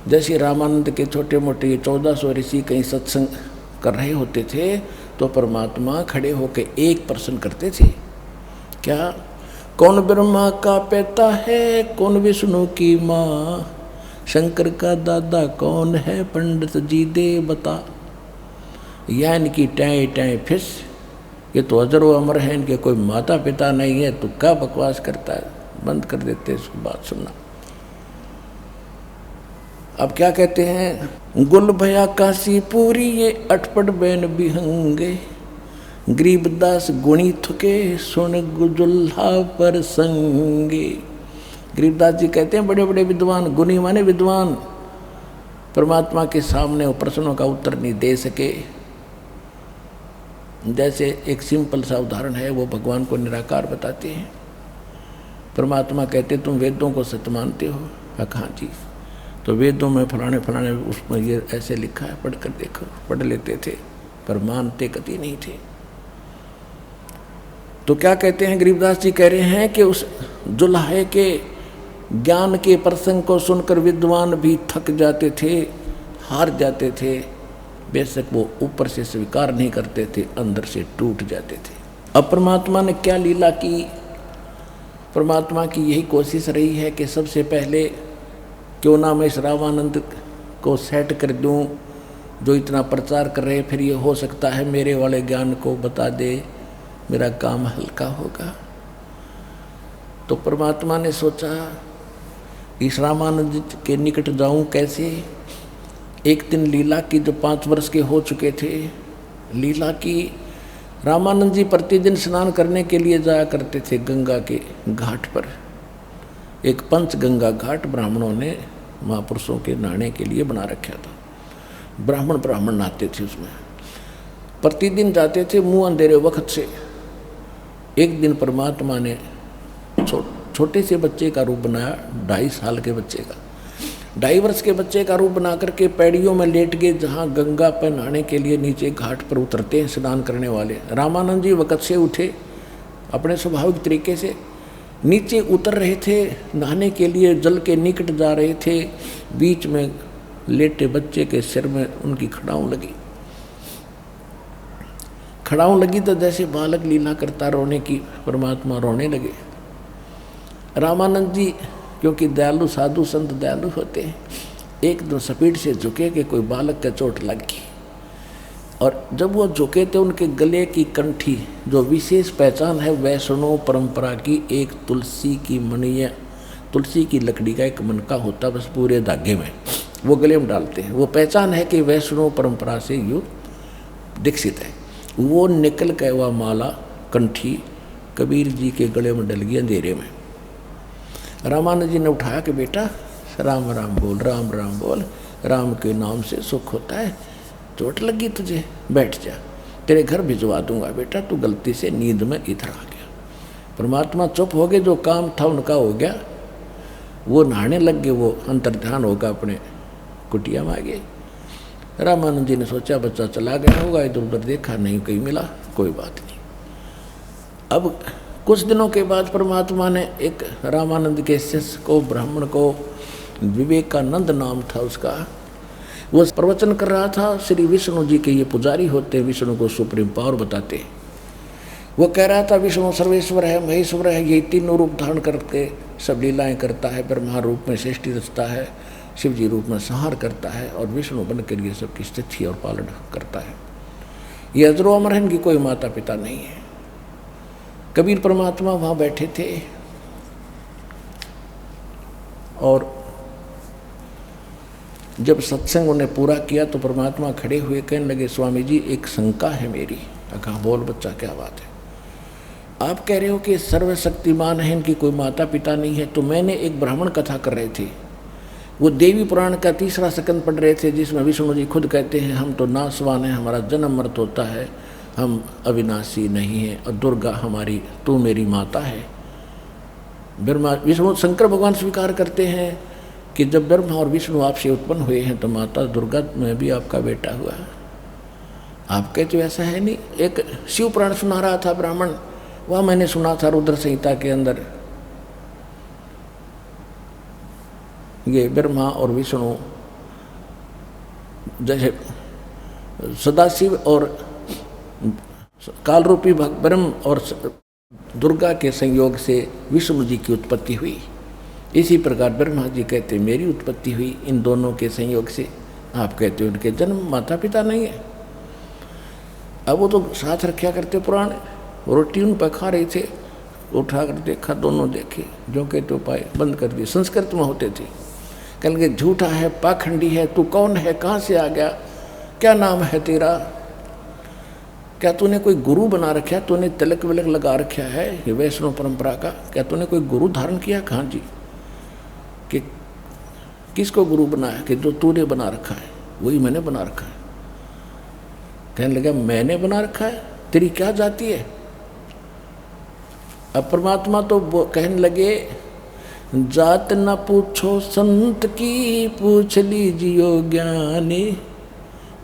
जैसे रामानंद के छोटे मोटे 1400 ऋषि कहीं सत्संग कर रहे होते थे तो परमात्मा खड़े होकर एक प्रश्न करते थे, क्या? कौन ब्रह्मा का पिता है, कौन विष्णु की माँ, शंकर का दादा कौन है, पंडित जी दे बता। या इनकी टाई टाई फिस, ये तो अजरो अमर है, इनके कोई माता पिता नहीं है, तो क्या बकवास करता है, बंद कर देते इसकी बात सुनना। अब क्या कहते हैं, गुल भया काशी पूरी ये अटपट बैन बिहंगे, गरीबदास गुणी थुके सुन गुजुल्हा पर संगे। गरीबदास जी कहते हैं बड़े बड़े विद्वान, गुणी माने विद्वान, परमात्मा के सामने वो प्रश्नों का उत्तर नहीं दे सके। जैसे एक सिंपल सा उदाहरण है, वो भगवान को निराकार बताते हैं। परमात्मा कहते तुम वेदों को सत्य मानते हो? हाँ जी। तो वेदों में फलाने फलाने उसमें ये ऐसे लिखा है, पढ़ कर देखो। पढ़ लेते थे पर मानते कभी नहीं थे। तो क्या कहते हैं गरीबदास जी, कह रहे हैं कि उस जुल्हे के ज्ञान के प्रसंग को सुनकर विद्वान भी थक जाते थे, हार जाते थे। बेशक वो ऊपर से स्वीकार नहीं करते थे, अंदर से टूट जाते थे। अब परमात्मा ने क्या लीला की? परमात्मा की यही कोशिश रही है कि सबसे पहले क्यों ना मैं इस रामानंद को सेट कर दूं, जो इतना प्रचार कर रहे, फिर ये हो सकता है मेरे वाले ज्ञान को बता दे, मेरा काम हल्का होगा। तो परमात्मा ने सोचा इस रामानंद के निकट जाऊं कैसे। एक दिन लीला की, जो 5 वर्ष के हो चुके थे, लीला की। रामानंद जी प्रतिदिन स्नान करने के लिए जाया करते थे गंगा के घाट पर। एक पंचगंगा घाट ब्राह्मणों ने महापुरुषों के नहाने के लिए बना रखा था। ब्राह्मण नहाते थे उसमें, प्रतिदिन जाते थे मुंह अंधेरे वक्त से। एक दिन परमात्मा ने छोटे से बच्चे का रूप बनाया, 2.5 साल के बच्चे का, 2.5 वर्ष के बच्चे का रूप बना करके पैड़ियों में लेट गए, जहाँ गंगा पर नहाने के लिए नीचे घाट पर उतरते हैं स्नान करने वाले। रामानंद जी वक़्त से उठे, अपने स्वाभाविक तरीके से नीचे उतर रहे थे, नहाने के लिए जल के निकट जा रहे थे। बीच में लेटे बच्चे के सिर में उनकी खड़ाऊँ लगी तो जैसे बालक लीला करता रोने की, परमात्मा रोने लगे। रामानंद जी क्योंकि दयालु साधु संत दयालु होते हैं, एकदम स्पीड से झुके कि कोई बालक का चोट लग गई। और जब वो झुके तो उनके गले की कंठी, जो विशेष पहचान है वैष्णव परंपरा की, एक तुलसी की मणिया, तुलसी की लकड़ी का एक मनका होता बस पूरे धागे में, वो गले में डालते हैं। वो पहचान है कि वैष्णव परंपरा से यो दीक्षित है। वो निकल के वह माला कंठी कबीर जी के गले में डल गई अंधेरे में। रामानंद जी ने उठाया कि बेटा राम राम बोल, राम राम बोल, राम के नाम से सुख होता है। चोट लगी तुझे, बैठ जा, तेरे घर भिजवा दूंगा बेटा, तू गलती से नींद में इधर आ गया। परमात्मा चुप हो गए, जो काम था उनका हो गया। वो नहाने लग गए, वो अंतर्ध्यान होगा अपने कुटिया में आ गए। रामानंद जी ने सोचा बच्चा चला गया होगा, इधर उधर देखा, नहीं कहीं मिला, कोई बात नहीं। अब कुछ दिनों के बाद परमात्मा ने एक रामानंद के शिष्य को, ब्राह्मण को, विवेकानंद नाम था उसका, वो प्रवचन कर रहा था। श्री विष्णु जी के ये पुजारी होते, विष्णु को सुप्रीम पावर बताते। वो कह रहा था विष्णु सर्वेश्वर है, महेश्वर है, ये तीनों रूप धारण करके सब लीलाएं करता है। ब्रह्मा रूप में सृष्टि रचता है, शिव जी रूप में संहार करता है, और विष्णु बन कर ये सबकी स्थिति और पालन करता है। ये अजरो अमर है, इनकी कोई माता पिता नहीं है। कबीर परमात्मा वहाँ बैठे थे और जब सत्संग उन्हें पूरा किया तो परमात्मा खड़े हुए कहने लगे, स्वामी जी एक शंका है मेरी। कहा बोल बच्चा, क्या बात है? आप कह रहे हो कि सर्वशक्तिमान है, इनकी कोई माता पिता नहीं है। तो मैंने एक ब्राह्मण कथा कर रहे थे, वो देवी पुराण का 3रा स्कंद पढ़ रहे थे, जिसमें विष्णु जी खुद कहते हैं हम तो नासवान हैं, हमारा जन्म मृत होता है, हम अविनाशी नहीं हैं, और दुर्गा हमारी, तू मेरी माता है। ब्रह्मा विष्णु शंकर भगवान स्वीकार करते हैं कि जब ब्रह्मा और विष्णु आपसे उत्पन्न हुए हैं तो माता दुर्गा में भी आपका बेटा हुआ है। आप कहते हो ऐसा है नहीं। एक शिव पुराण सुना रहा था ब्राह्मण, वह मैंने सुना था रुद्र संहिता के अंदर, ये ब्रह्मा और विष्णु जैसे सदाशिव और काल रूपी ब्रह्म और दुर्गा के संयोग से विष्णु जी की उत्पत्ति हुई। इसी प्रकार ब्रह्मा जी कहते मेरी उत्पत्ति हुई इन दोनों के संयोग से। आप कहते हो उनके जन्म माता पिता नहीं है। अब वो तो साथ रखा करते पुराण, रोटी उन पर खा रहे थे, उठा कर देखा, दोनों देखे, जो कहते हो पाए, बंद कर दिए। संस्कृत में होते थे। कहेंगे झूठा है, पाखंडी है, तू कौन है, कहाँ से आ गया, क्या नाम है तेरा, क्या तूने कोई गुरु बना रखा है, तूने तिलक विलक लगा रखा है ये वैष्णव परंपरा का, क्या तूने कोई गुरु धारण किया। कहाँ जी, कि किसको गुरु बनाया, कि जो तूने बना रखा है वही मैंने बना रखा है। कहने लगा मैंने बना रखा है, तेरी क्या जाति है। अब परमात्मा तो कहने लगे जात न पूछो संत की, पूछ लीजियो ज्ञानी,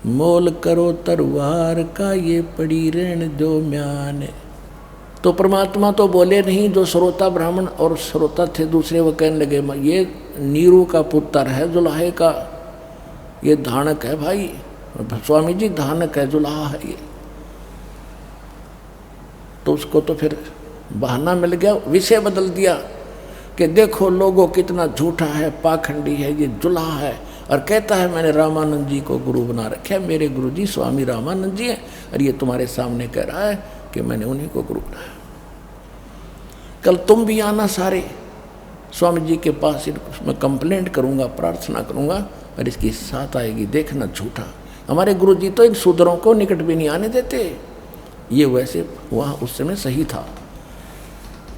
मोल करो तरवार का, ये पड़ी ऋण जो म्याने। तो परमात्मा तो बोले नहीं, जो श्रोता ब्राह्मण और श्रोता थे दूसरे वो कहने लगे ये नीरू का पुत्र है, जुलाहे का, ये धानक है भाई, स्वामी जी धानक है, जुलाहा है ये। तो उसको तो फिर बहाना मिल गया, विषय बदल दिया कि देखो लोगों कितना झूठा है, पाखंडी है, ये जुलाहा है, और कहता है मैंने रामानंद जी को गुरु बना रखा है, मेरे गुरु जी स्वामी रामानंद जी हैं, और ये तुम्हारे सामने कह रहा है कि मैंने उन्हीं को गुरु बनाया। कल तुम भी आना सारे स्वामी जी के पास, मैं कंप्लेंट करूंगा, प्रार्थना करूंगा, और इसकी साथ आएगी, देखना झूठा। हमारे गुरु जी तो इन शूद्रों को निकट भी नहीं आने देते। ये वैसे वहाँ उस समय सही था।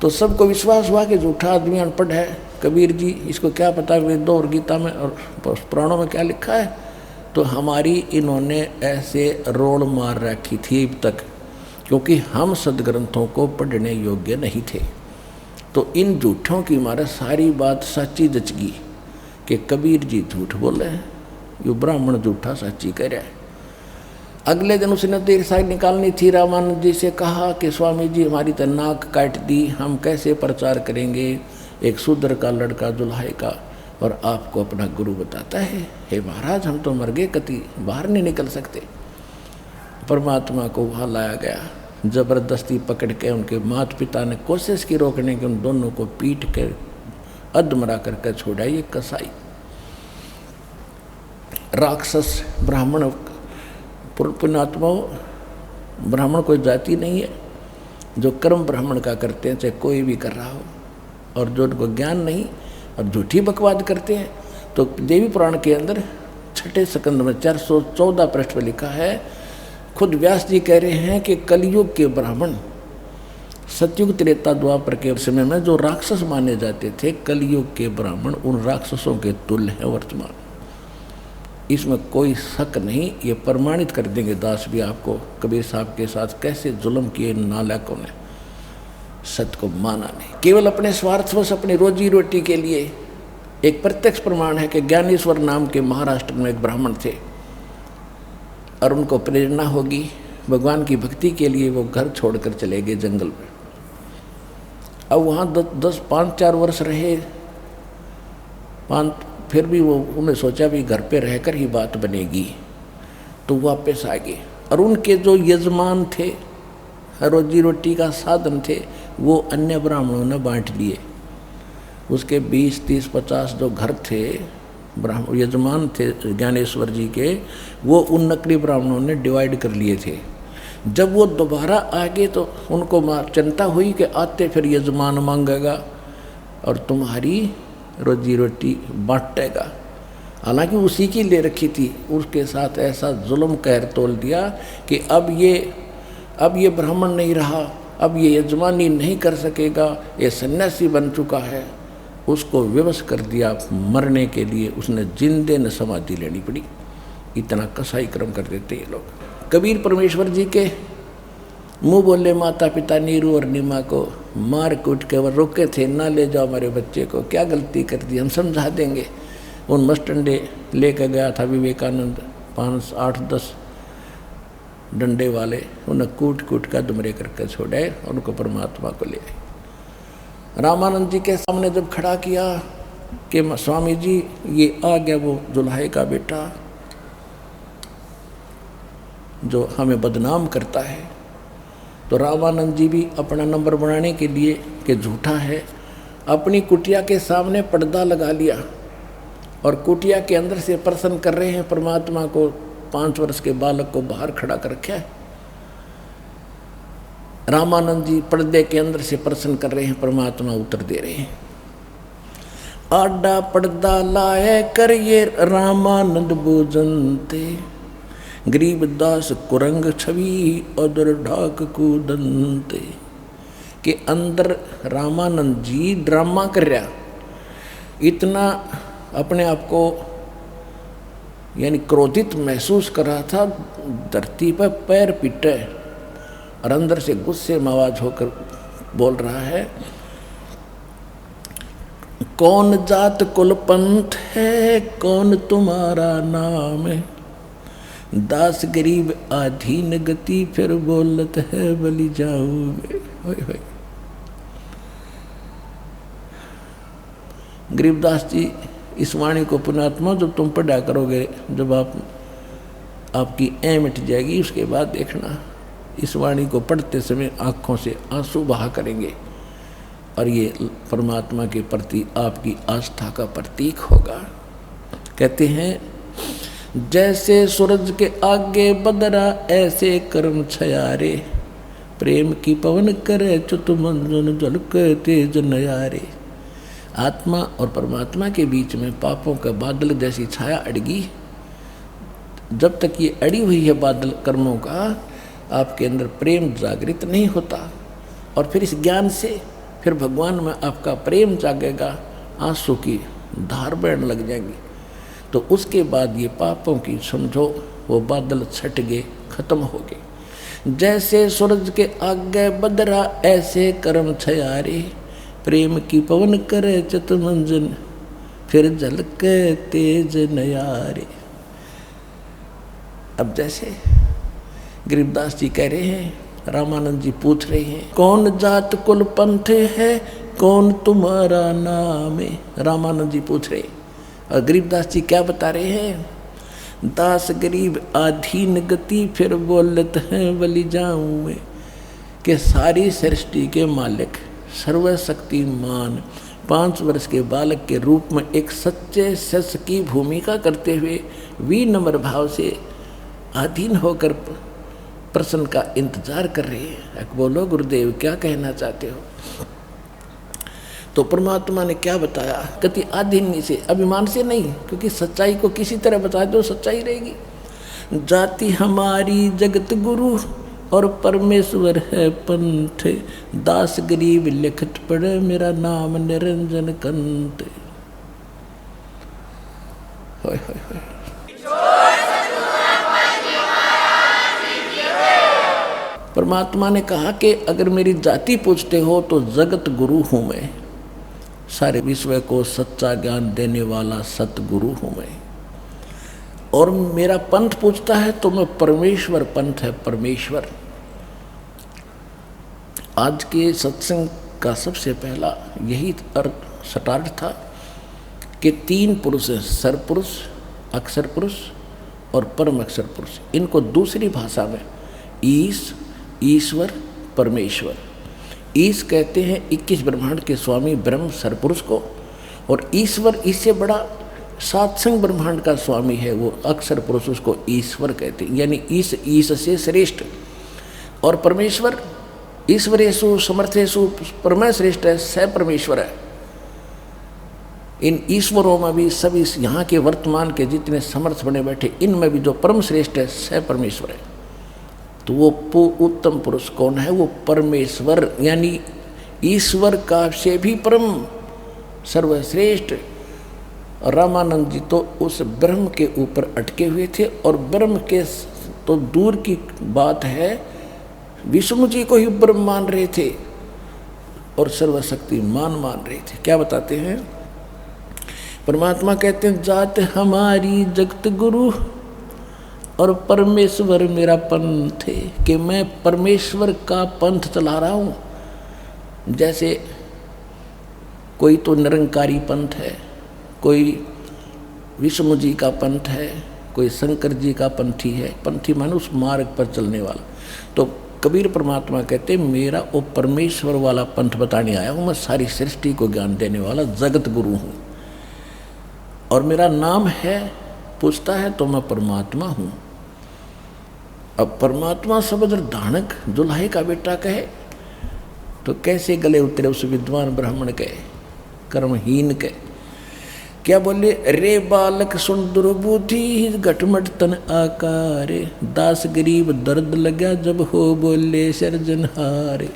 तो सबको विश्वास हुआ कि झूठा आदमी अनपढ़ है, कबीर जी इसको क्या पता वेदों और गीता में और पुराणों में क्या लिखा है। तो हमारी इन्होंने ऐसे रोड़ मार रखी थी अब तक, क्योंकि हम सदग्रंथों को पढ़ने योग्य नहीं थे। तो इन झूठों की हमारा सारी बात सच्ची जच गई कि कबीर जी झूठ बोल रहे हैं, ये ब्राह्मण झूठा सच्ची कह रहा है। अगले दिन उसने देर साइड निकालनी थी, रामानंद जी से कहा कि स्वामी जी हमारी तो नाक काट दी, हम कैसे प्रचार करेंगे, एक शूद्र का लड़का जुल्हे का, और आपको अपना गुरु बताता है। हे महाराज हम तो मर गए, कति बाहर नहीं निकल सकते। परमात्मा को वहाँ लाया गया, जबरदस्ती पकड़ के उनके माता पिता ने कोशिश की रोकने की, उन दोनों को पीट के अधमरा करके छोड़ा। ये कसाई राक्षस ब्राह्मण पुण्यात्माओं, ब्राह्मण कोई जाति नहीं है। जो कर्म ब्राह्मण का करते हैं, चाहे कोई भी कर रहा हो, और जो उनको ज्ञान नहीं और झूठी बकवाद करते हैं। तो देवी पुराण के अंदर 6ठे स्कंद में 414 पृष्ठ पर लिखा है, खुद व्यास जी कह रहे हैं कि कलयुग के ब्राह्मण सतयुग त्रेता द्वापर के समय में जो राक्षस माने जाते थे, कलयुग के ब्राह्मण उन राक्षसों के तुल्य हैं वर्तमान। इसमें कोई शक नहीं, ये प्रमाणित कर देंगे दास भी आपको, कबीर साहब के साथ कैसे जुल्म किए नालायकों ने, सत्य को माना नहीं, केवल अपने स्वार्थवश अपनी रोजी रोटी के लिए। एक प्रत्यक्ष प्रमाण है कि ज्ञानेश्वर नाम के महाराष्ट्र में एक ब्राह्मण थे, और उनको प्रेरणा होगी भगवान की भक्ति के लिए, वो घर छोड़कर चले गए जंगल में। अब वहाँ 5-4 वर्ष रहे, फिर भी वो उन्हें सोचा भी घर पे रहकर ही बात बनेगी, तो वापस आ गए। और उनके जो यजमान थे, रोजी रोटी का साधन थे, वो अन्य ब्राह्मणों ने बांट लिए। उसके 20, 30, 50 जो घर थे, ब्राह्मण यजमान थे ज्ञानेश्वर जी के, वो उन नकली ब्राह्मणों ने डिवाइड कर लिए थे। जब वो दोबारा आ गए तो उनको चिंता हुई कि आते फिर यजमान मांगेगा और तुम्हारी रोजी रोटी बांटेगा। हालांकि उसी की ले रखी थी, उसके साथ ऐसा जुल्म कहर तोल दिया कि अब ये ब्राह्मण नहीं रहा, अब ये यजमानी नहीं कर सकेगा, ये सन्यासी बन चुका है। उसको विवश कर दिया मरने के लिए, उसने जिंदे न समाधि लेनी पड़ी। इतना कसाई कर्म कर देते ये लोग। कबीर परमेश्वर जी के मुँह बोले माता पिता नीरू और नीमा को मार कूट के वो रोके थे, ना ले जाओ हमारे बच्चे को, क्या गलती कर दी, हम समझा देंगे। उन मस्टंडे लेकर गया था विवेकानंद, 5, 8, 10 डंडे वाले, उन्हें कूट कूट कर दुमरे करके छोड़े, उनको परमात्मा को ले आए। रामानंद जी के सामने जब खड़ा किया कि स्वामी जी ये आ गया वो जुल्हे का बेटा, जो हमें बदनाम करता है। तो रामानंद जी भी अपना नंबर बनाने के लिए कि झूठा है, अपनी कुटिया के सामने पर्दा लगा लिया और कुटिया के अंदर से प्रसन्न कर रहे हैं परमात्मा को। 5 वर्ष के बालक को बाहर खड़ा कर रखा है। रामानंद जी पर्दे के अंदर से प्रसन्न कर रहे हैं, परमात्मा उत्तर दे रहे हैं। आडा पर्दा लाए कर ये रामानंद भोजनते, गरीबदास कुरंग छवि उदर ढाक कूदनते। के अंदर रामानंद जी ड्रामा कर रहा, इतना अपने आप को यानी क्रोधित महसूस कर रहा था, धरती पर पैर पिटे और अंदर से गुस्से में आवाज होकर बोल रहा है, कौन जात कुल पंथ है, कौन तुम्हारा नाम है, दास गरीब आधीन गति फिर बोलत है बलि जाऊंगे। गरीबदास जी इस वाणी को पुण्यात्मा जब तुम पढ़ा करोगे, जब आपकी ऐ मिट जाएगी, उसके बाद देखना इस वाणी को पढ़ते समय आँखों से आंसू बहा करेंगे और ये परमात्मा के प्रति आपकी आस्था का प्रतीक होगा। कहते हैं, जैसे सूरज के आगे बदरा ऐसे कर्म छयारे, प्रेम की पवन करे चुत मंजन झलक तेज नयारे। आत्मा और परमात्मा के बीच में पापों का बादल जैसी छाया अड़गी। जब तक ये अड़ी हुई है बादल कर्मों का, आपके अंदर प्रेम जागृत नहीं होता और फिर इस ज्ञान से फिर भगवान में आपका प्रेम जागेगा, आंसू की धार बहने लग जाएंगी। तो उसके बाद ये पापों की समझो वो बादल छट गए, खत्म हो गए। जैसे सूरज के आगे बदरा ऐसे कर्म छयारे, प्रेम की पवन करे चित मंजन फिर झलके तेज नयारे। अब जैसे गरीबदास जी कह रहे हैं, रामानंद जी पूछ रहे हैं, कौन जात कुल पंथ है, कौन तुम्हारा नाम है। रामानंद जी पूछ रहे और गरीबदास जी क्या बता रहे हैं, दास गरीब आधीन गति फिर बोलत हैं बलि जाऊं मैं। कि सारी सृष्टि के मालिक सर्वशक्तिमान 5 वर्ष के बालक के रूप में एक सच्चे शिष्य की भूमिका करते हुए विनम्र भाव से अधीन होकर प्रश्न का इंतजार कर रहे हैं। बोलो गुरुदेव क्या कहना चाहते हो। तो परमात्मा ने क्या बताया, कहती आधीन से, अभिमान से नहीं, क्योंकि सच्चाई को किसी तरह बता दो सच्चाई रहेगी। जाति हमारी जगत गुरु और परमेश्वर है पंथ, दास गरीब लिखत पढ़े मेरा नाम निरंजन कंत। होय होय होय। परमात्मा ने कहा कि अगर मेरी जाति पूछते हो तो जगत गुरु हूँ मैं, सारे विश्व को सच्चा ज्ञान देने वाला सतगुरु हूँ मैं। और मेरा पंथ पूछता है तो मैं परमेश्वर पंथ है, परमेश्वर। आज के सत्संग का सबसे पहला यही स्टार्ट था कि 3 पुरुष हैं, सरपुरुष, अक्षर पुरुष और परम अक्षर पुरुष। इनको दूसरी भाषा में ईश्वर, परमेश्वर। ईश कहते हैं 21 ब्रह्मांड के स्वामी ब्रह्म सरपुरुष को, और ईश्वर इससे बड़ा सातसंग ब्रह्मांड का स्वामी है, वो अक्षर पुरुष, उसको ईश्वर कहते हैं, यानी ईश से श्रेष्ठ। और परमेश्वर ईश्वरेषु समर्थेषु परम श्रेष्ठ है, स परमेश्वर है। इन ईश्वरों में भी सभी यहाँ के वर्तमान के जितने समर्थ बने बैठे, इनमें भी जो परम श्रेष्ठ है स परमेश्वर है। तो वो उत्तम पुरुष कौन है, वो परमेश्वर, यानी ईश्वर का से भी परम सर्वश्रेष्ठ। और रामानंद जी तो उस ब्रह्म के ऊपर अटके हुए थे, और ब्रह्म के तो दूर की बात है, विष्णु जी को ही ब्रह्म मान रहे थे और सर्वशक्तिमान मान रहे थे। क्या बताते हैं परमात्मा, कहते हैं जात हमारी जगत गुरु और परमेश्वर मेरा पंथ है, कि मैं परमेश्वर का पंथ चला रहा हूँ। जैसे कोई तो निरंकारी पंथ है, कोई विष्णु जी का पंथ है, कोई शंकर जी का पंथी है, पंथी माने उस मार्ग पर चलने वाला। तो कबीर परमात्मा कहते मेरा वो परमेश्वर वाला पंथ बताने आया हूँ, मैं सारी सृष्टि को ज्ञान देने वाला जगत गुरु हूँ, और मेरा नाम है, पूछता है तो मैं परमात्मा हूँ। अब परमात्मा शब्द धानक दुल्हे का बेटा कहे तो कैसे गले उतरे उस विद्वान ब्राह्मण के, कर्महीन के। क्या बोले, रे बालक सुन दुर्बुद्धि घटमट तन आकारे, दास गरीब दर्द लगा जब हो बोले सर्जनहारे।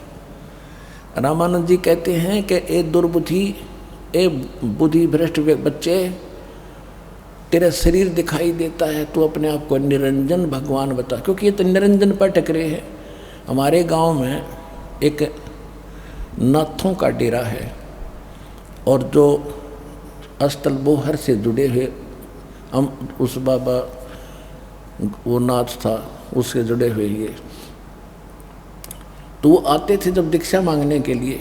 रामानंद जी कहते हैं कि ए दुर्बुद्धि, ए बुद्धि भ्रष्ट बच्चे, तेरा शरीर दिखाई देता है, तू अपने आप को निरंजन भगवान बता, क्योंकि ये तो निरंजन पर टकरे हैं। हमारे गांव में एक नाथों का डेरा है, और जो अस्तल बोहर से जुड़े हुए हम उस बाबा वो नाथ था उससे जुड़े हुए ये, तो वो आते थे जब दीक्षा मांगने के लिए,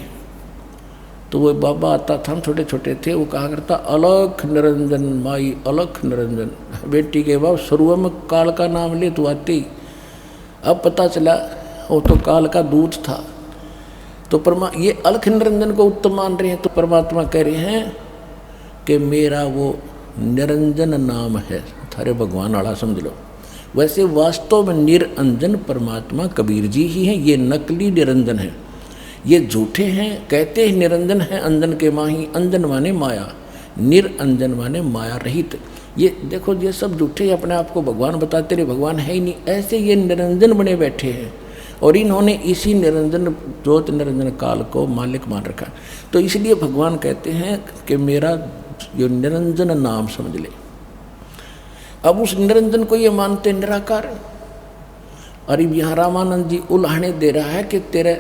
तो वो बाबा आता था, हम छोटे छोटे थे, वो कहा करता अलख निरंजन माई अलख निरंजन। बेटी के बाप शुरू में काल का नाम ले तो आते ही, अब पता चला वो तो काल का दूत था। तो ये अलख निरंजन को उत्तम मान रहे हैं, तो परमात्मा कह रहे हैं कि मेरा वो निरंजन नाम है, थारे भगवान आला समझ लो। वैसे वास्तव में निरंजन परमात्मा कबीर जी ही हैं, ये नकली निरंजन है, ये झूठे हैं। कहते हैं निरंजन है अंजन के माही, अंजन माने माया, निरंजन माने माया रहित। ये देखो ये सब झूठे अपने आप को भगवान बताते रहे, भगवान है ही नहीं, ऐसे ये निरंजन बने बैठे हैं, और इन्होंने इसी निरंजन ज्योत निरंजन काल को मालिक मान रखा। तो इसलिए भगवान कहते हैं कि मेरा ये निरंजन नाम समझ ले। अब उस निरंजन को ये मानते निराकार, और यहाँ रामानंद जी उल्हाने दे रहा है कि तेरा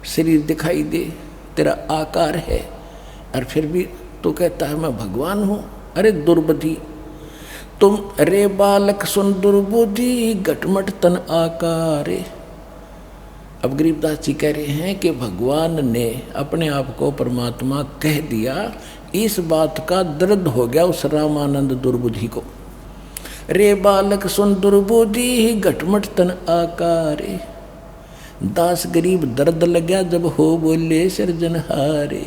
शरीर दिखाई दे, तेरा आकार है, और फिर भी तो कहता है मैं भगवान हूँ। अरे दुर्बुद्धि तुम, रे बालक सुन दुर्बुद्धि घटमट तन आकारे। अब गरीबदास जी कह रहे हैं कि भगवान ने अपने आप को परमात्मा कह दिया, इस बात का दर्द हो गया उस रामानंद दुर्बुद्धि को। रे बालक सुन दुर्बुद्धि घटमट तन आकारे, दास गरीब दर्द लगा जब हो बोले सृजनहारे।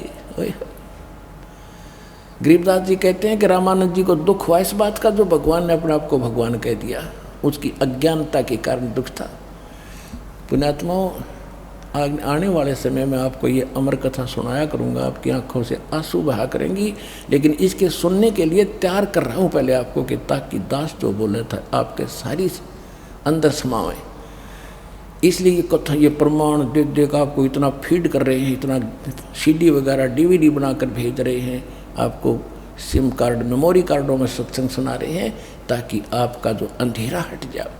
गरीबदास जी कहते हैं कि रामानंद जी को दुख हुआ इस बात का, जो भगवान ने अपने आप को भगवान कह दिया, उसकी अज्ञानता के कारण दुख था। पुण्यात्माओं, आने वाले समय में आपको ये अमर कथा सुनाया करूँगा, आपकी आंखों से आंसू बहा करेंगी, लेकिन इसके सुनने के लिए तैयार कर रहा हूँ पहले आपको, कि ताकि दास जो बोले था आपके सारी अंदर समावे। इसलिए ये कथा, ये प्रमाण देख देख आपको इतना फीड कर रहे हैं, इतना CD वगैरह DVD बनाकर भेज रहे हैं, आपको सिम कार्ड मेमोरी कार्डों में सत्संग सुना रहे हैं, ताकि आपका जो अंधेरा हट जाए।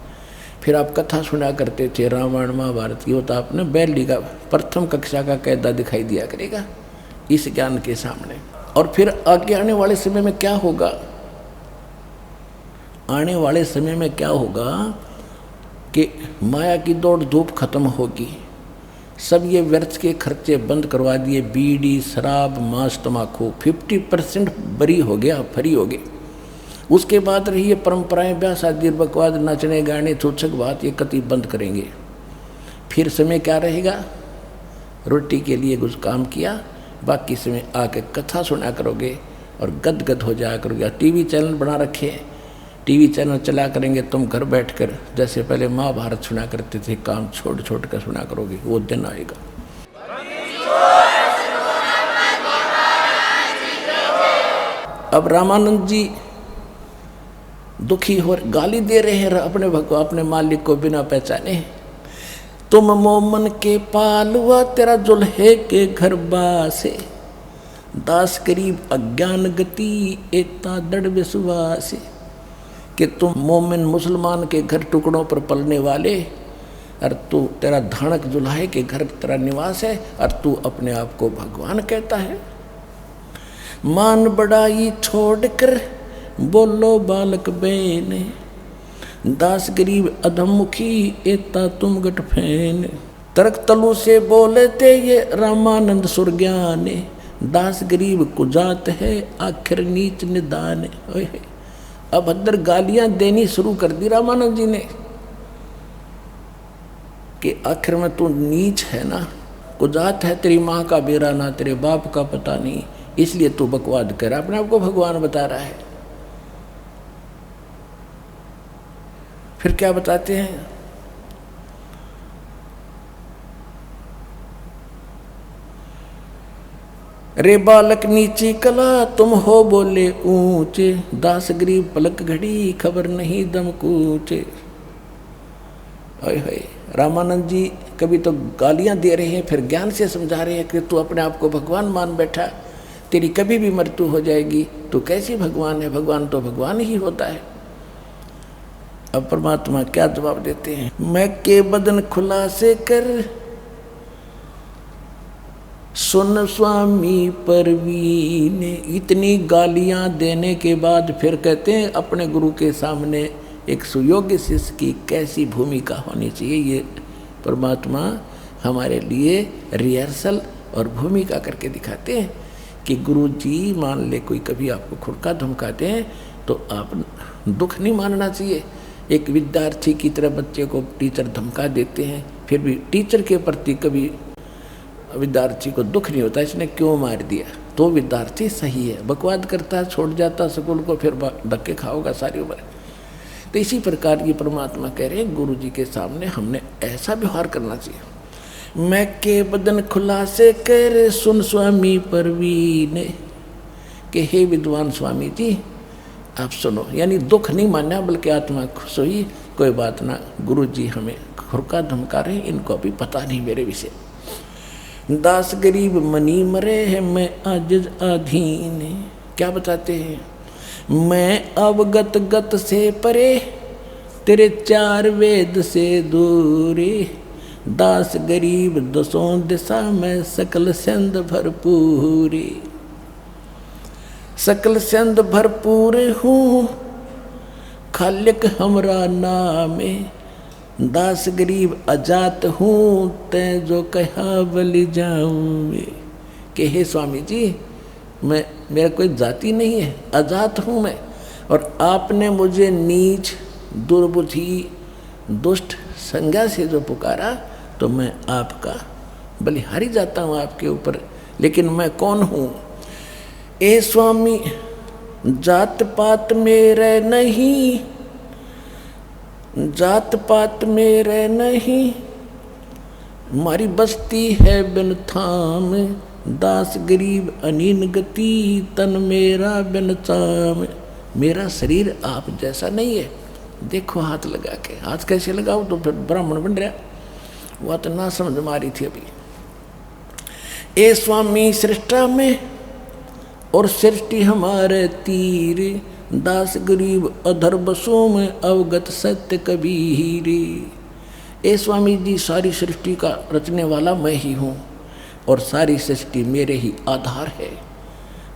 फिर आप कथा सुना करते थे रामायण महाभारत की, वो तो आपने बैली का प्रथम कक्षा का कायदा दिखाई दिया करेगा इस ज्ञान के सामने। और फिर आगे आने वाले समय में क्या होगा, आने वाले समय में क्या होगा कि माया की दौड़ धूप खत्म होगी, सब ये व्यर्थ के खर्चे बंद करवा दिए, बीड़ी शराब मांस तम्बाकू 50% बरी हो गया, फ्री हो गए। उसके बाद रही ये परंपराएं, ब्याह शादी बकवाद नाचने गाने छूछक बात, ये कति बंद करेंगे। फिर समय क्या रहेगा, रोटी के लिए कुछ काम किया, बाकी समय आके कथा सुना करोगे और गदगद हो जाया करोगे। TV चैनल बना रखे, TV चैनल चला करेंगे, तुम घर बैठकर जैसे पहले महाभारत सुना करते थे, काम छोड़ छोड़ कर सुना करोगे, वो दिन आएगा। अब रामानंद जी दुखी हो, गाली दे रहे हैं अपने मालिक को बिना पहचाने। तुम मोमन के पालुआ तेरा जुल्हे के घर बासे, दास करीब अज्ञान गति एता दृढ़ विश्वास। कि तुम मोमिन मुसलमान के घर टुकड़ों पर पलने वाले, और तू तेरा धानक जुल्हे के घर तेरा निवास है, और तू अपने आप को भगवान कहता है। मान बड़ाई छोड़कर बोलो बालक बेने, दास गरीब अधमुखी एता तुम गट फैन। तर्क तलु से बोलते ये रामानंद सुरज्ञाने, दास गरीब कुजात है आखिर नीच निदान। अभद्र गालियां देनी शुरू कर दी रामानंद जी ने कि आखिर में तू नीच है ना, कुजात है, तेरी माँ का बेरा ना तेरे बाप का पता नहीं, इसलिए तू बकवाद कर, अपने आप को भगवान बता रहा है। फिर क्या बताते हैं, रे बालक नीची कला तुम हो बोले ऊंचे, दास गरीब पलक घड़ी खबर नहीं दम कूचे। हाय रामानंद जी कभी तो गालियां दे रहे हैं, फिर ज्ञान से समझा रहे हैं कि तू अपने आप को भगवान मान बैठा, तेरी कभी भी मृत्यु हो जाएगी, तू कैसी भगवान है, भगवान तो भगवान ही होता है। अब परमात्मा क्या जवाब देते हैं, मैं के बदन खुलासे कर सुन स्वामी परवीन। इतनी गालियां देने के बाद फिर कहते हैं अपने गुरु के सामने एक सुयोग्य शिष्य की कैसी भूमिका होनी चाहिए, ये परमात्मा हमारे लिए रिहर्सल और भूमिका करके दिखाते हैं कि गुरु जी मान ले कोई कभी आपको खुड़का धमकाते हैं तो आप दुख नहीं मानना चाहिए। एक विद्यार्थी की तरह बच्चे को टीचर धमका देते हैं, फिर भी टीचर के प्रति कभी विद्यार्थी को दुख नहीं होता इसने क्यों मार दिया, तो विद्यार्थी सही है, बकवाद करता है छोड़ जाता स्कूल को, फिर धक्के खाओगा सारी उम्र। तो इसी प्रकार ये परमात्मा कह रहे हैं गुरु जी के सामने हमने ऐसा व्यवहार करना चाहिए। मैं के बदन खुलासे कर सुन स्वामी परवीन, कि हे विद्वान स्वामी जी आप सुनो, यानी दुख नहीं मानना बल्कि आत्मा खुश हुई, कोई बात ना, गुरु जी हमें खुरका धमका रहे, इनको अभी पता नहीं मेरे विषय। दास गरीब मनी मरे है मैं आजिज आधीन, क्या बताते हैं, मैं अवगत गत से परे तेरे चार वेद से दूरी, दास गरीब दसों दिशा में सकल संद भरपूरी। सकल संद भरपूर हूँ खालिक हमरा नामे, दास गरीब अजात हूँ तै जो कहा बलि जाऊँ। कि हे स्वामी जी मैं मेरा कोई जाति नहीं है, अजात हूँ मैं, और आपने मुझे नीच दुर्बुद्धि दुष्ट संज्ञा से जो पुकारा तो मैं आपका बलिहारी जाता हूँ आपके ऊपर। लेकिन मैं कौन हूँ, ए स्वामी जात पात मेरे नहीं, जात पात मेरे नहीं, मारी बस्ती है बिन थाम, दास गरीब अनीन गति तन मेरा बिन चाम। मेरा शरीर आप जैसा नहीं है, देखो हाथ लगा के, हाथ कैसे लगाओ तो फिर ब्राह्मण बन रहा, वह तो ना समझ मारी थी अभी। ए स्वामी सृष्टा में और सृष्टि हमारे तीर, दास गरीब अधर बसों में अवगत सत्य कबीर। ए स्वामी जी सारी सृष्टि का रचने वाला मैं ही हूँ और सारी सृष्टि मेरे ही आधार है,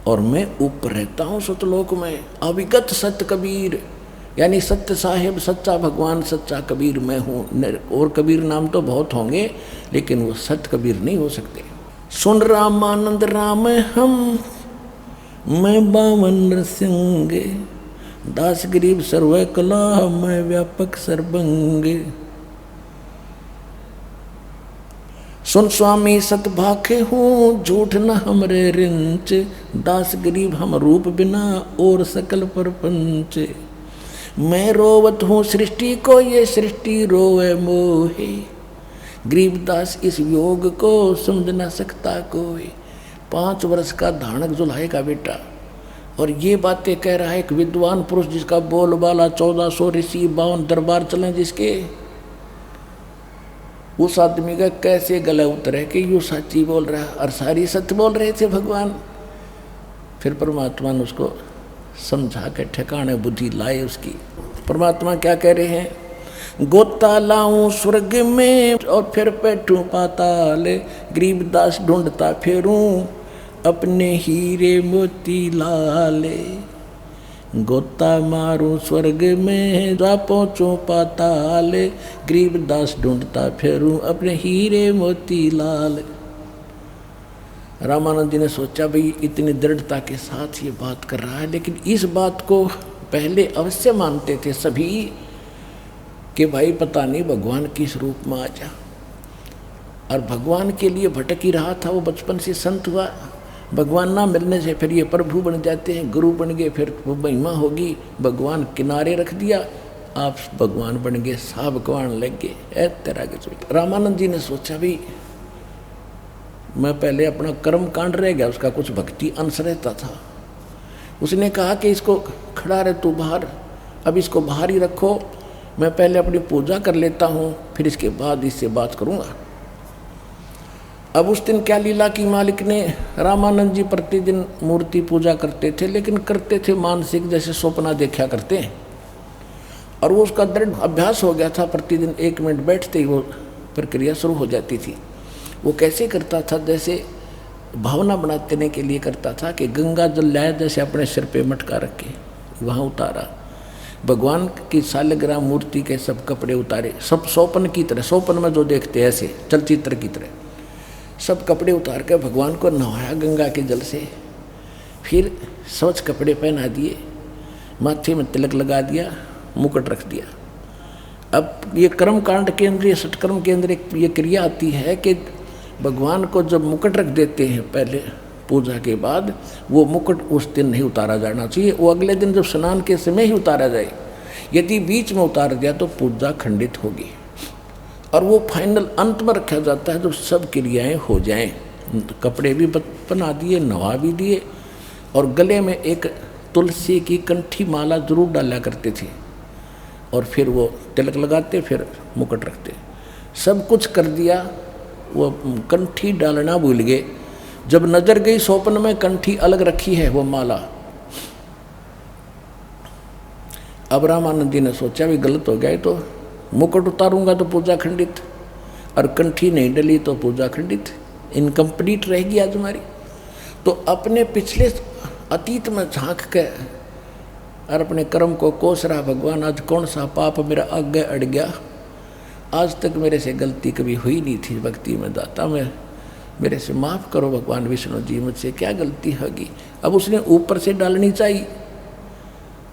और मैं ऊपर रहता हूँ सतलोक में। अविगत सत्य कबीर, यानी सत्य साहेब सच्चा भगवान सच्चा कबीर मैं हूँ। और कबीर नाम तो बहुत होंगे लेकिन वो सत्य कबीर नहीं हो सकते। सुन रामानंद राम हम मैं बावन नरसिंह, दास गरीब सर्व कला मैं व्यापक सर्वंग। सुन स्वामी सतभाखे हूँ झूठ न हमरे रिंच, दास गरीब हम रूप बिना और सकल परपंच। मैं रोवत हूँ सृष्टि को ये सृष्टि रोवे मोहे, गरीबदास इस योग को समझ न सकता कोई। 5 वर्ष का धानक जुलाहे बेटा और ये बातें कह रहा है एक विद्वान पुरुष जिसका बोलबाला 1400 ऋषि 52 दरबार चले जिसके। उस आदमी का कैसे गला उतरे कि यू सच्ची बोल रहा है, और सारी सत्य बोल रहे थे भगवान। फिर परमात्मा ने उसको समझा के ठिकाने बुद्धि लाए उसकी। परमात्मा क्या कह रहे हैं, गोता लाऊं स्वर्ग में और फिर बैठूं पाताल, गरीबदास ढूंढता फिरूं अपने हीरे मोती लाले। गोता मारूं स्वर्ग में जा पहुँचूं पाताल, गरीबदास ढूंढता फिरूं अपने हीरे मोती लाल। रामानंद जी ने सोचा भाई इतनी दृढ़ता के साथ ये बात कर रहा है, लेकिन इस बात को पहले अवश्य मानते थे सभी कि भाई पता नहीं भगवान किस रूप में आ जा, और भगवान के लिए भटक ही रहा था। वो बचपन से संत हुआ, भगवान ना मिलने से फिर ये प्रभु बन जाते हैं, गुरु बन गए, फिर वो महिमा होगी, भगवान किनारे रख दिया, आप भगवान बन गए, साहब कवान लग गए। ऐ तेरा के रामानंद जी ने सोचा भी मैं पहले अपना कर्म कांड रह गया, उसका कुछ भक्ति अंश रहता था। उसने कहा कि इसको खड़ा रहे तू बाहर, अब इसको बाहर ही रखो, मैं पहले अपनी पूजा कर लेता हूँ, फिर इसके बाद इससे बात करूँगा। अब उस दिन क्या लीला की मालिक ने, रामानंद जी प्रतिदिन मूर्ति पूजा करते थे, लेकिन करते थे मानसिक, जैसे सपना देखा करते हैं, और वो उसका दृढ़ अभ्यास हो गया था। प्रतिदिन 1 मिनट बैठते ही वो प्रक्रिया शुरू हो जाती थी। वो कैसे करता था, जैसे भावना बनाने के लिए करता था कि गंगा जल लाया, जैसे अपने सिर पे मटका रख के वहाँ उतारा, भगवान की शालिग्राम मूर्ति के सब कपड़े उतारे, सब सोपन की तरह, सोपन में जो देखते हैं ऐसे चलचित्र की तरह, सब कपड़े उतार कर भगवान को नहाया गंगा के जल से, फिर स्वच्छ कपड़े पहना दिए, माथे में तिलक लगा दिया, मुकुट रख दिया। अब ये कर्म कांड केंद्र, ये सटकर्म केंद्र ये क्रिया आती है कि भगवान को जब मुकुट रख देते हैं पहले पूजा के बाद, वो मुकुट उस दिन नहीं उतारा जाना चाहिए, वो अगले दिन जब स्नान के समय ही उतारा जाए। यदि बीच में उतार दिया तो पूजा खंडित होगी, और वो फाइनल अंत में रखा जाता है जब सब क्रियाएं हो जाएं। कपड़े भी बना दिए, नवा भी दिए, और गले में एक तुलसी की कंठी माला जरूर डाला करते थे, और फिर वो तिलक लगाते, फिर मुकुट रखते। सब कुछ कर दिया, वो कंठी डालना भूल गए। जब नजर गई सोपन में कंठी अलग रखी है वो माला, अब रामानंद जी ने सोचा भी गलत हो गया, तो मुकुट उतारूंगा तो पूजा खंडित, और कंठी नहीं डली तो पूजा खंडित, इनकम्प्लीट रहेगी आज हमारी। तो अपने पिछले अतीत में झांक के और अपने कर्म को कोस रहा, भगवान आज कौन सा पाप मेरा आगे अड़ गया, आज तक मेरे से गलती कभी हुई नहीं थी भक्ति में, दाता मैं मेरे से माफ़ करो भगवान विष्णु जी, मुझसे क्या गलती होगी। अब उसने ऊपर से डालनी चाहिए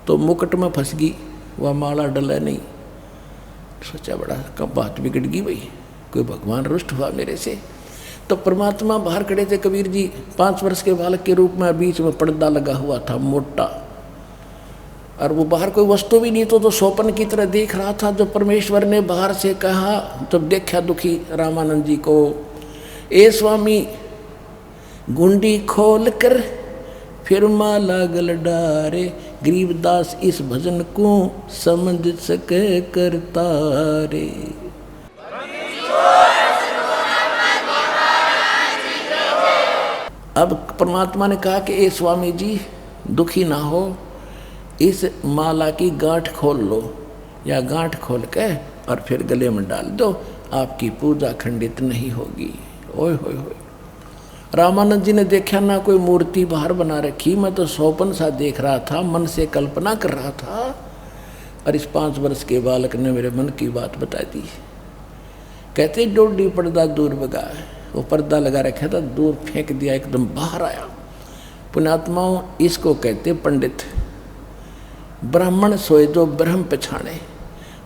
तो मुकुट में फंस गई, वह माला डला नहीं। सोचा बड़ा कब बात बिगड़ गई भाई, कोई भगवान रुष्ट हुआ मेरे से। तो परमात्मा बाहर खड़े थे, कबीर जी 5 वर्ष के बालक के रूप में, बीच में पर्दा लगा हुआ था मोटा, और वो बाहर कोई वस्तु भी नहीं तो सोपन की तरह देख रहा था। जो परमेश्वर ने बाहर से कहा, जब देखा दुखी रामानंद जी को, ए स्वामी गुंडी खोल कर फिर माला गल डारे, गरीबदास इस भजन को समझ सके करता रे। अब परमात्मा ने कहा कि ए स्वामी जी दुखी ना हो, इस माला की गांठ खोल लो, या गांठ खोल के और फिर गले में डाल दो, आपकी पूजा खंडित नहीं होगी। ओए होए होए, रामानंद जी ने देखा ना कोई मूर्ति बाहर बना रखी, मैं तो सोपन सा देख रहा था, मन से कल्पना कर रहा था, और इस 5 वर्ष के बालक ने मेरे मन की बात बता दी। कहते डोडी पर्दा दूर भगा, वो पर्दा लगा रखा था, दूर फेंक दिया, एकदम बाहर आया। पुण्यात्माओं, इसको कहते पंडित। ब्राह्मण सोए जो ब्रह्म पछाणे,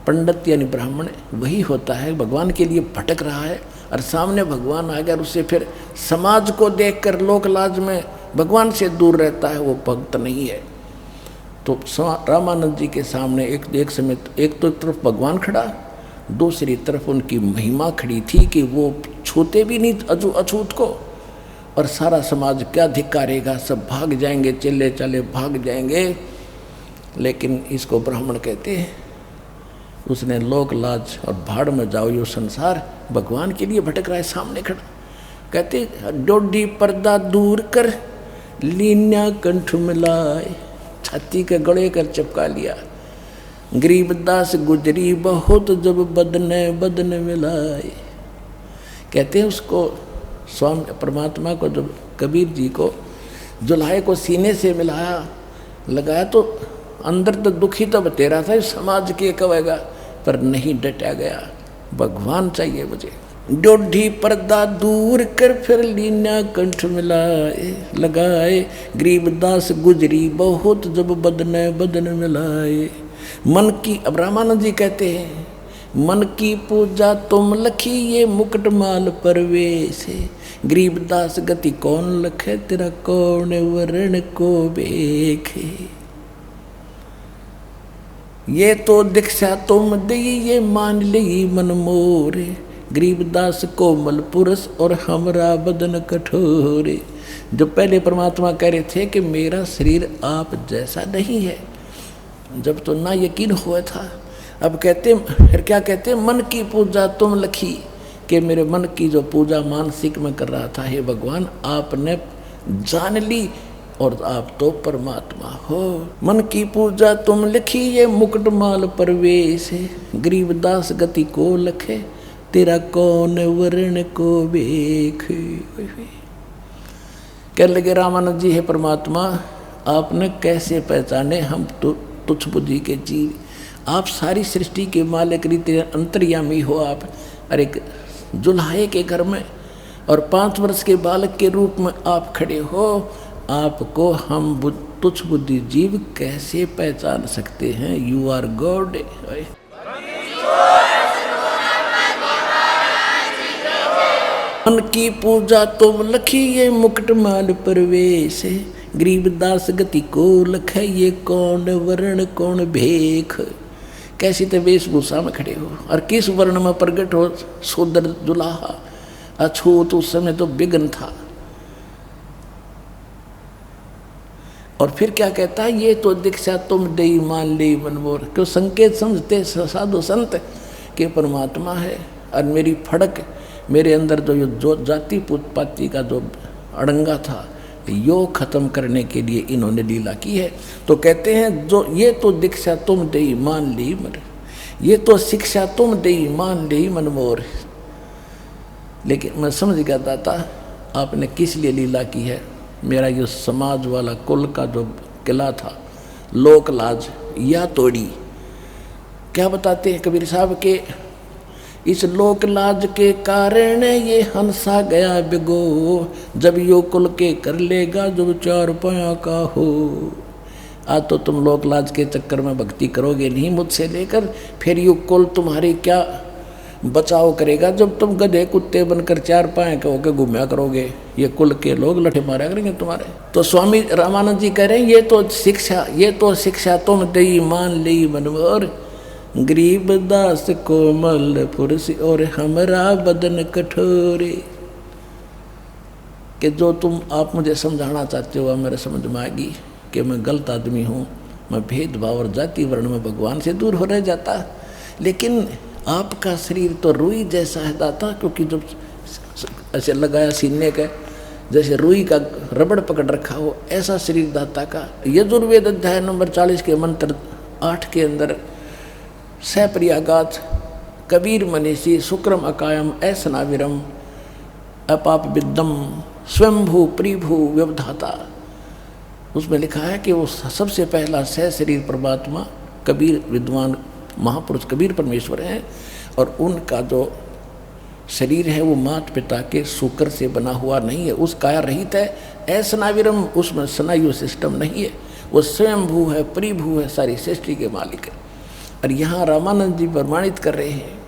पंडित यानी ब्राह्मण वही होता है भगवान के लिए भटक रहा है, और सामने भगवान आ गया, उससे फिर समाज को देखकर लोक लाज में भगवान से दूर रहता है, वो भक्त नहीं है। तो रामानंद जी के सामने एक समय एक तो तरफ भगवान खड़ा, दूसरी तरफ उनकी महिमा खड़ी थी कि वो छूते भी नहीं अछूत को, और सारा समाज क्या धिक्कारेगा, सब भाग जाएंगे, चले चले भाग जाएंगे। लेकिन इसको ब्राह्मण कहते हैं। उसने लोक लाज और भाड़ में जाओ यो संसार, भगवान के लिए भटक रहा है, सामने खड़ा। कहते डोडी पर्दा दूर कर लीन्या कंठ मिलाए, छाती के गले कर चिपका लिया। गरीबदास गुजरी बहुत जब बदने बदने मिलाए। कहते हैं उसको स्वामी परमात्मा को, जब कबीर जी को जुल्हे को सीने से मिलाया लगाया, तो अंदर तो दुखी तो बतेरा था, समाज के कहेगा, पर नहीं डटा गया, भगवान चाहिए मुझे। डोढ़ी पर्दा दूर कर फिर लीना कंठ मिलाए लगाए, गरीबदास गुजरी बहुत जब बदन बदन मिलाए। मन की, अब रामानंद जी कहते हैं, मन की पूजा तुम लखी ये मुकुट माल परवेश, गरीबदास गति कौन लखे तेरा कौन वरण को बेखे। ये तो दीक्षा तुम दई ये मान ली मन मोरे, गरीबदास कोमल पुरुष और हमरा बदन कठोरे। जो पहले परमात्मा कह रहे थे कि मेरा शरीर आप जैसा नहीं है, जब तो ना यकीन हुआ था, अब कहते फिर क्या कहते, मन की पूजा तुम लखी, कि मेरे मन की जो पूजा मानसिक में कर रहा था, हे भगवान आपने जान ली और आप तो परमात्मा हो। मन की पूजा तुम लिखी ये मुकुट माल परवेश, गरीबदास गति को लखे तेरा कौन वर्ण को बेख। कह लगे रामानंद जी, है परमात्मा आपने कैसे पहचाने हम तो तुच्छ बुद्धि के जीव, आप सारी सृष्टि के मालिक रीति अंतर्यामी हो आप। अरे जुल्हाए के घर में और 5 वर्ष के बालक के रूप में आप खड़े हो, आपको हम तुच्छ बुद्धि जीव कैसे पहचान सकते हैं। You are God. मन की पूजा तुम लखी ये मुकुट माल परवेश, गरीबदास गति को लखे ये कौन वर्ण कौन भेख। कैसी तो वेशभूषा में खड़े हो और किस वर्ण में प्रकट हो, शूद्र जुलाहा अछूत, उस समय तो विघ्न था। और फिर क्या कहता है, ये तो दीक्षा तुम दई मान ली मनमोर। क्यों संकेत समझते साधु संत के परमात्मा है और मेरी फड़क, मेरे अंदर जो जाति पुतपाती का जो अड़ंगा था, यो खत्म करने के लिए इन्होंने लीला की है। तो कहते हैं जो ये तो दीक्षा तुम दई मान ली मन, ये तो शिक्षा तुम दई मान ली मन मोर। लेकिन मैं समझ गया दाता आपने किस लिए लीला की है। मेरा जो समाज वाला कुल का जो किला था, लोक लाज या तोड़ी। क्या बताते हैं कबीर साहब के, इस लोक लाज के कारण ये हंसा गया बिगो, जब यो कुल के कर लेगा जो 4 पाया का हो। आज तो तुम लोक लाज के चक्कर में भक्ति करोगे नहीं मुझसे लेकर, फिर यो कुल तुम्हारी क्या बचाव करेगा जब तुम गधे कुत्ते बनकर 4 पाए के होकर घूमया करोगे। ये कुल के लोग लठे मारा करेंगे तुम्हारे। तो स्वामी रामानंद जी कह रहे हैं, ये तो शिक्षा तुम दई मान ली मनोहर, गरीबदास कोमल पुरुष और हमरा बदन कठोरे। कि जो तुम आप मुझे समझाना चाहते हो मेरे समझ में आएगी कि मैं गलत आदमी हूँ, मैं भेदभाव और जाति वर्ण में भगवान से दूर हो रह जाता। लेकिन आपका शरीर तो रुई जैसा है दाता, क्योंकि जब ऐसे लगाया सीने का जैसे रुई का रबड़ पकड़ रखा हो, ऐसा शरीर दाता का। यजुर्वेद अध्याय नंबर 40 के मंत्र 8 के अंदर सप्रियागात कबीर मनीषी शुक्रम अकायम ऐसनाविरम अपाप विद्दम स्वयंभू प्रिभू व्यवधाता, उसमें लिखा है कि वो सबसे पहला सह शरीर परमात्मा कबीर विद्वान महापुरुष कबीर परमेश्वर हैं, और उनका जो शरीर है वो मात पिता के शुक्र से बना हुआ नहीं है, उस काया रहित है। ऐसनाविरम, उसमें स्नायु सिस्टम नहीं है, वो स्वयंभू है, परिभू है, सारी सृष्टि के मालिक है। और यहाँ रामानंद जी प्रमाणित कर रहे हैं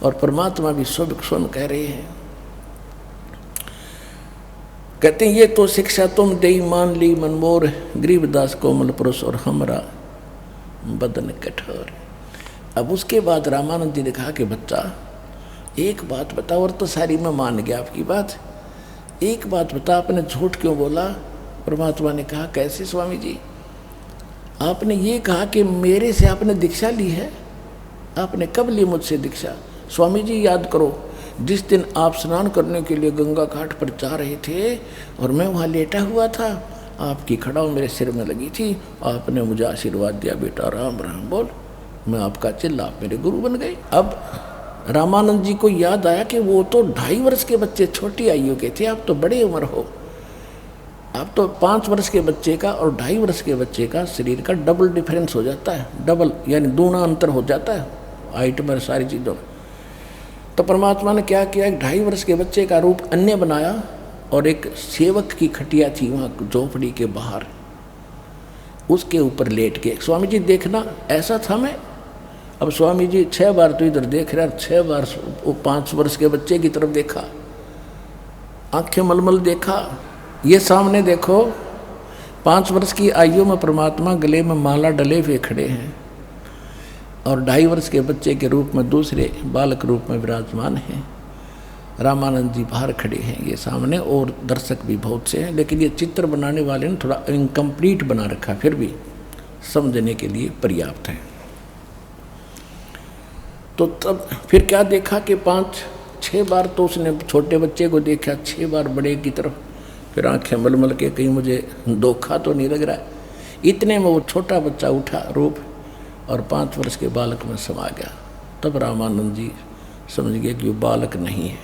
और परमात्मा भी स्वयं कह रहे हैं। कहते हैं ये तो शिक्षा तुम दई मान ली मनमोर, गरीबदास कोमल पुरुष और हमरा बदन कठोर। अब उसके बाद रामानंद जी ने कहा कि बच्चा एक बात बता, और तो सारी मैं मान गया आपकी बात, एक बात बता आपने झूठ क्यों बोला। परमात्मा ने कहा कैसे स्वामी जी, आपने ये कहा कि मेरे से आपने दीक्षा ली है, आपने कब ली मुझसे दीक्षा। स्वामी जी याद करो, जिस दिन आप स्नान करने के लिए गंगा घाट पर जा रहे थे और मैं वहाँ लेटा हुआ था, आपकी खड़ाऊ मेरे सिर में लगी थी, आपने मुझे आशीर्वाद दिया, बेटा राम राम बोल, मैं आपका चिल्ला, आप मेरे गुरु बन गए। अब रामानंद जी को याद आया कि वो तो 2.5 वर्ष के बच्चे, छोटी आयु के थे, आप तो बड़े उम्र हो, आप तो 5 वर्ष के बच्चे का और 2.5 वर्ष के बच्चे का शरीर का डबल डिफरेंस हो जाता है, डबल यानी दूना अंतर हो जाता है हाइट में, सारी चीज़ों में। तो परमात्मा ने क्या किया, एक 2.5 वर्ष के बच्चे का रूप अन्य बनाया और एक सेवक की खटिया थी वहाँ झोपड़ी के बाहर, उसके ऊपर लेट के, स्वामी जी देखना ऐसा था मैं। अब स्वामी जी 6 बार तो इधर देख रहे, 6 बार वो 5 वर्ष के बच्चे की तरफ देखा, आंखें मलमल देखा। ये सामने देखो 5 वर्ष की आयु में परमात्मा गले में माला डले हुए खड़े हैं और 2.5 वर्ष के बच्चे के रूप में दूसरे बालक रूप में विराजमान हैं। रामानंद जी बाहर खड़े हैं ये सामने, और दर्शक भी बहुत से हैं, लेकिन ये चित्र बनाने वाले ने थोड़ा इनकम्प्लीट बना रखा, फिर भी समझने के लिए पर्याप्त है। तो तब फिर क्या देखा कि 5-6 बार तो उसने छोटे बच्चे को देखा, 6 बार बड़े की तरफ, फिर आंखें मलमल के कहीं मुझे धोखा तो नहीं लग रहा है। इतने में वो छोटा बच्चा उठा रूप और 5 वर्ष के बालक में समा गया। तब रामानंद जी समझ गए कि वो बालक नहीं है,